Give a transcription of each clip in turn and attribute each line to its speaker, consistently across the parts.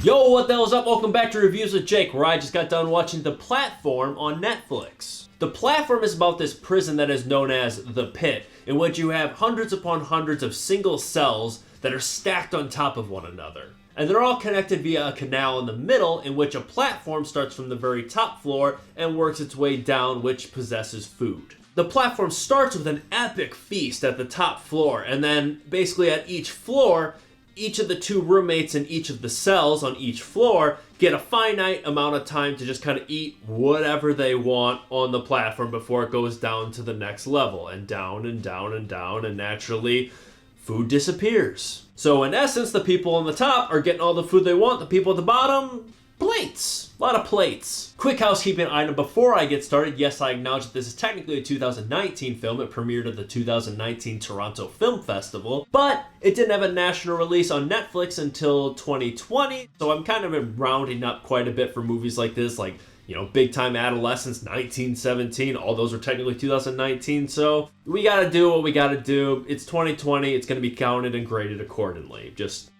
Speaker 1: Yo, what the hell's up? Welcome back to Reviews with Jake, where I just got done watching The Platform on Netflix. The Platform is about this prison that is known as The Pit, in which you have hundreds upon hundreds of single cells that are stacked on top of one another. And they're all connected via a canal in the middle, in which a platform starts from the very top floor and works its way down, which possesses food. The platform starts with an epic feast at the top floor, and then basically at each floor, each of the two roommates in each of the cells on each floor get a finite amount of time to just kind of eat whatever they want on the platform before it goes down to the next level, and down and down and down, and naturally food disappears. So in essence, the people on the top are getting all the food they want, the people at the bottom, plates. A lot of plates. Quick housekeeping item before I get started. Yes, I acknowledge that this is technically a 2019 film. It premiered at the 2019 Toronto Film Festival, but it didn't have a national release on Netflix until 2020, so I'm kind of been rounding up quite a bit for movies like this, like, you know, Big Time Adolescence, 1917, all those are technically 2019, so we gotta do what we gotta do. It's 2020, it's gonna be counted and graded accordingly, just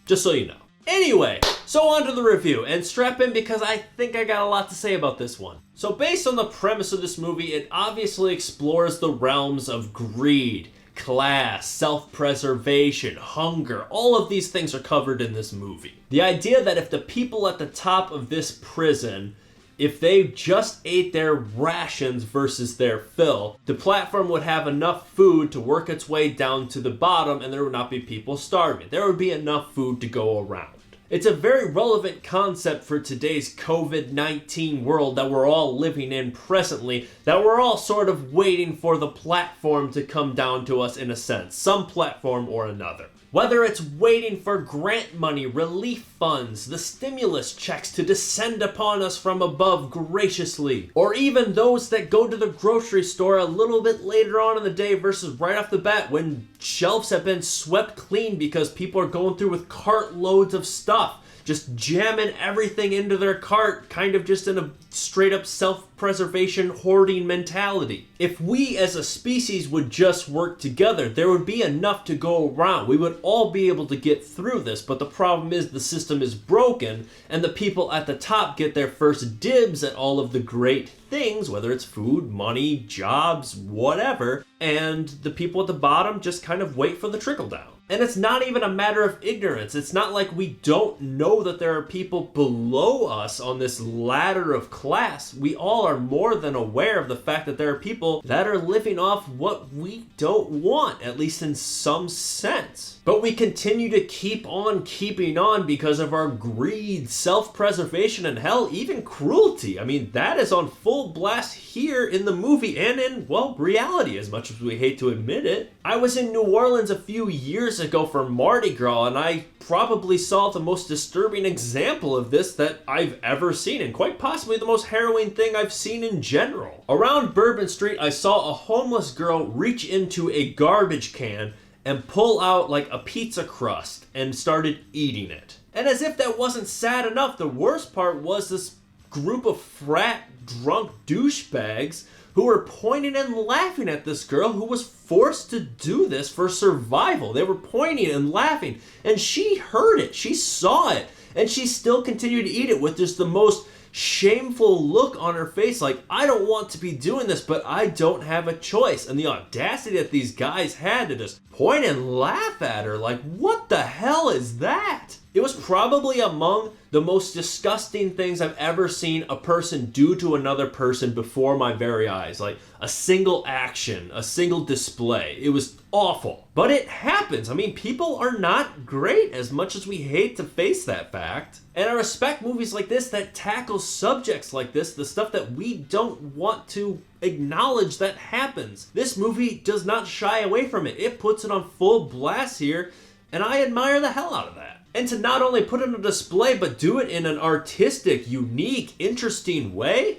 Speaker 1: so you know. Anyway, so on to the review, and strap in because I think I got a lot to say about this one. So based on the premise of this movie, it obviously explores the realms of greed, class, self-preservation, hunger. All of these things are covered in this movie. The idea that if the people at the top of this prison, if they just ate their rations versus their fill, the platform would have enough food to work its way down to the bottom and there would not be people starving. There would be enough food to go around. It's a very relevant concept for today's COVID-19 world that we're all living in presently, that we're all sort of waiting for the platform to come down to us in a sense, some platform or another. Whether it's waiting for grant money, relief funds, the stimulus checks to descend upon us from above graciously, or even those that go to the grocery store a little bit later on in the day versus right off the bat when shelves have been swept clean because people are going through with cart loads of stuff, just jamming everything into their cart, kind of just in a straight up self-preservation hoarding mentality. If we as a species would just work together, there would be enough to go around. We would all be able to get through this, but the problem is the system is broken and the people at the top get their first dibs at all of the great things, whether it's food, money, jobs, whatever, and the people at the bottom just kind of wait for the trickle down. And it's not even a matter of ignorance. It's not like we don't know that there are people below us on this ladder of class. We all are more than aware of the fact that there are people that are living off what we don't want, at least in some sense. But we continue to keep on keeping on because of our greed, self-preservation, and hell, even cruelty. I mean, that is on full blast here in the movie and in, well, reality, as much as we hate to admit it. I was in New Orleans a few years ago for Mardi Gras, and I probably saw the most disturbing example of this that I've ever seen, and quite possibly the most harrowing thing I've seen in general. Around Bourbon Street, I saw a homeless girl reach into a garbage can and pull out like a pizza crust and started eating it. And as if that wasn't sad enough, the worst part was this group of frat drunk douchebags who were pointing and laughing at this girl who was forced to do this for survival. They were pointing and laughing, and she heard it, she saw it, and she still continued to eat it with just the most shameful look on her face, like, I don't want to be doing this, but I don't have a choice. And the audacity that these guys had to just point and laugh at her, like, what the hell is that? It was probably among the most disgusting things I've ever seen a person do to another person before my very eyes. Like, a single action, a single display. It was awful. But it happens. I mean, people are not great, as much as we hate to face that fact. And I respect movies like this that tackle subjects like this, the stuff that we don't want to acknowledge that happens. This movie does not shy away from it. It puts it on full blast here, and I admire the hell out of that. And to not only put it on display, but do it in an artistic, unique, interesting way?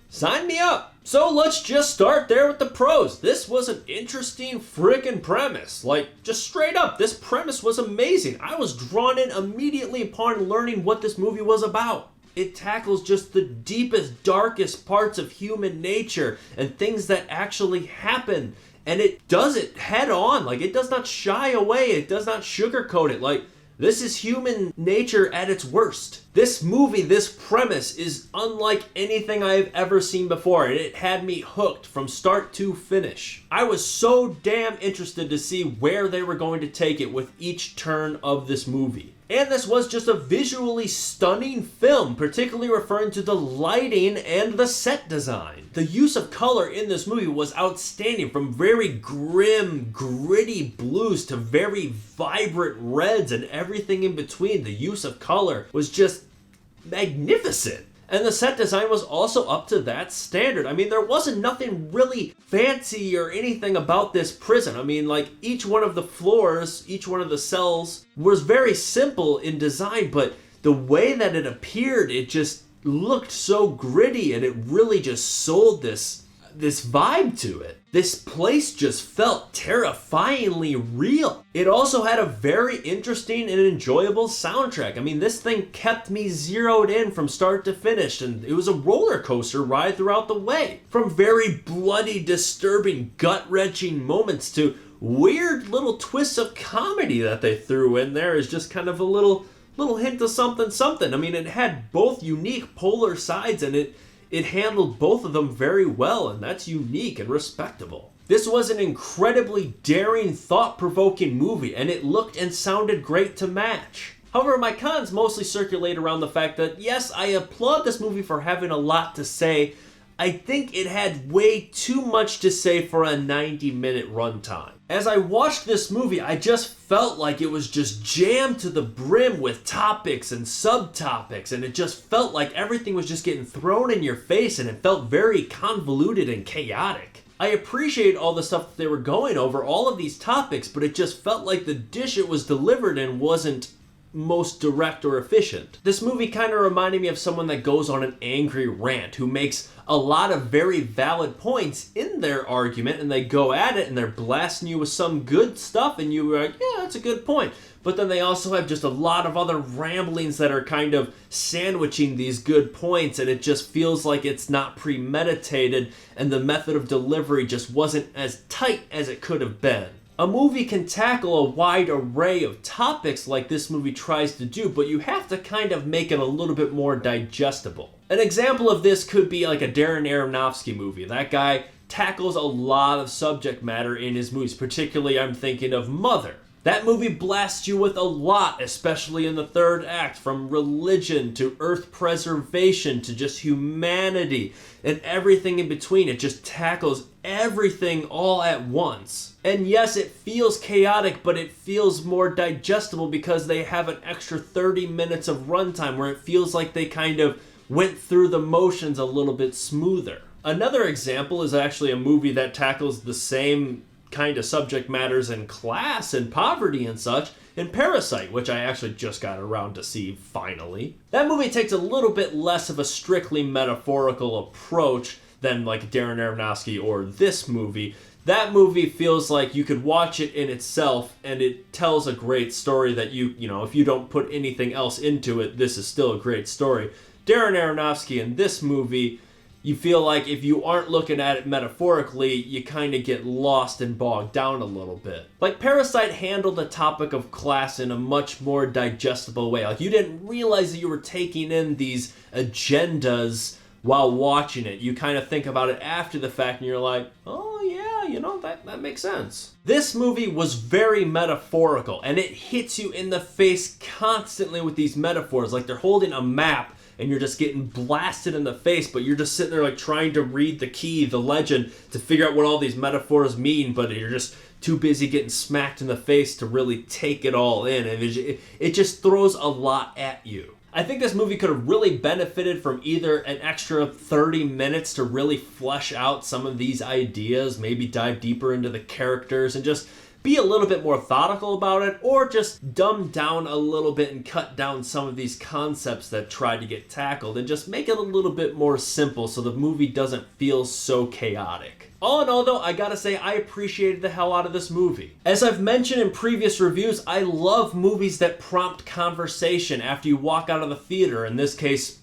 Speaker 1: Sign me up. So let's just start there with the pros. This was an interesting frickin' premise. Like, just straight up, this premise was amazing. I was drawn in immediately upon learning what this movie was about. It tackles just the deepest, darkest parts of human nature and things that actually happen. And it does it head on. Like, it does not shy away. It does not sugarcoat it. Like, This is human nature at its worst. This movie, this premise, is unlike anything I have ever seen before, and it had me hooked from start to finish. I was so damn interested to see where they were going to take it with each turn of this movie. And this was just a visually stunning film, particularly referring to the lighting and the set design. The use of color in this movie was outstanding, from very grim, gritty blues to very vibrant reds and everything in between. The use of color was just magnificent. And the set design was also up to that standard. I mean, there wasn't nothing really fancy or anything about this prison. I mean, like, each one of the floors, each one of the cells was very simple in design, but the way that it appeared, it just looked so gritty, and it really just sold this vibe to it. This place just felt terrifyingly real. It also had a very interesting and enjoyable soundtrack. I mean, this thing kept me zeroed in from start to finish, and it was a roller coaster ride throughout the way. From very bloody, disturbing, gut-wrenching moments to weird little twists of comedy that they threw in there is just kind of a little hint of something. I mean, it had both unique polar sides, and it handled both of them very well, and that's unique and respectable. This was an incredibly daring, thought-provoking movie, and it looked and sounded great to match. However, my cons mostly circulate around the fact that, yes, I applaud this movie for having a lot to say. I think it had way too much to say for a 90-minute runtime. As I watched this movie, I just felt like it was just jammed to the brim with topics and subtopics, and it just felt like everything was just getting thrown in your face, and it felt very convoluted and chaotic. I appreciate all the stuff that they were going over, all of these topics, but it just felt like the dish it was delivered in wasn't most direct or efficient. This movie kind of reminded me of someone that goes on an angry rant, who makes a lot of very valid points in their argument, and they go at it and they're blasting you with some good stuff, and you're like, yeah, that's a good point. But then they also have just a lot of other ramblings that are kind of sandwiching these good points, and it just feels like it's not premeditated, and the method of delivery just wasn't as tight as it could have been. A movie can tackle a wide array of topics like this movie tries to do, but you have to kind of make it a little bit more digestible. An example of this could be like a Darren Aronofsky movie. That guy tackles a lot of subject matter in his movies, particularly I'm thinking of Mother. That movie blasts you with a lot, especially in the third act, from religion to earth preservation to just humanity and everything in between. It just tackles everything all at once. And yes, it feels chaotic, but it feels more digestible because they have an extra 30 minutes of runtime where it feels like they kind of went through the motions a little bit smoother. Another example is actually a movie that tackles the same kind of subject matters in class and poverty and such, in Parasite, which I actually just got around to see finally. That movie takes a little bit less of a strictly metaphorical approach than like Darren Aronofsky or this movie. That movie feels like you could watch it in itself, and it tells a great story that you know, if you don't put anything else into it, this is still a great story. Darren Aronofsky in this movie, you feel like if you aren't looking at it metaphorically, you kind of get lost and bogged down a little bit. Like, Parasite handled the topic of class in a much more digestible way. Like, you didn't realize that you were taking in these agendas while watching it. You kind of think about it after the fact and you're like, oh yeah, you know, that makes sense. This movie was very metaphorical, and it hits you in the face constantly with these metaphors. Like, they're holding a map and you're just getting blasted in the face, but you're just sitting there like trying to read the key, the legend, to figure out what all these metaphors mean, but you're just too busy getting smacked in the face to really take it all in, and it just throws a lot at you. I think this movie could have really benefited from either an extra 30 minutes to really flesh out some of these ideas, maybe dive deeper into the characters and just be a little bit more methodical about it, or just dumb down a little bit and cut down some of these concepts that try to get tackled and just make it a little bit more simple so the movie doesn't feel so chaotic. All in all though, I gotta say I appreciated the hell out of this movie. As I've mentioned in previous reviews, I love movies that prompt conversation after you walk out of the theater. In this case,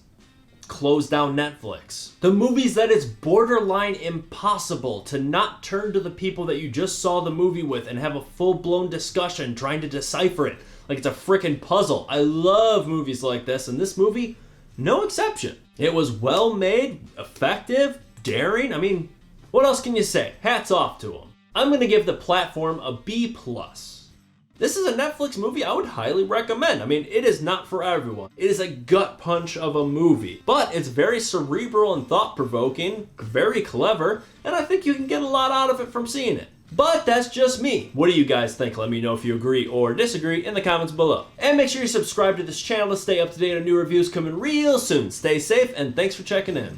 Speaker 1: close down Netflix. The movies that it's borderline impossible to not turn to the people that you just saw the movie with and have a full-blown discussion trying to decipher it like it's a freaking puzzle. I love movies like this, and this movie, no exception. It was well made, effective, daring. I mean, what else can you say? Hats off to them. I'm gonna give The Platform a B+. This is a Netflix movie I would highly recommend. I mean, it is not for everyone. It is a gut punch of a movie, but it's very cerebral and thought-provoking, very clever, and I think you can get a lot out of it from seeing it. But that's just me. What do you guys think? Let me know if you agree or disagree in the comments below. And make sure you subscribe to this channel to stay up to date on new reviews coming real soon. Stay safe, and thanks for checking in.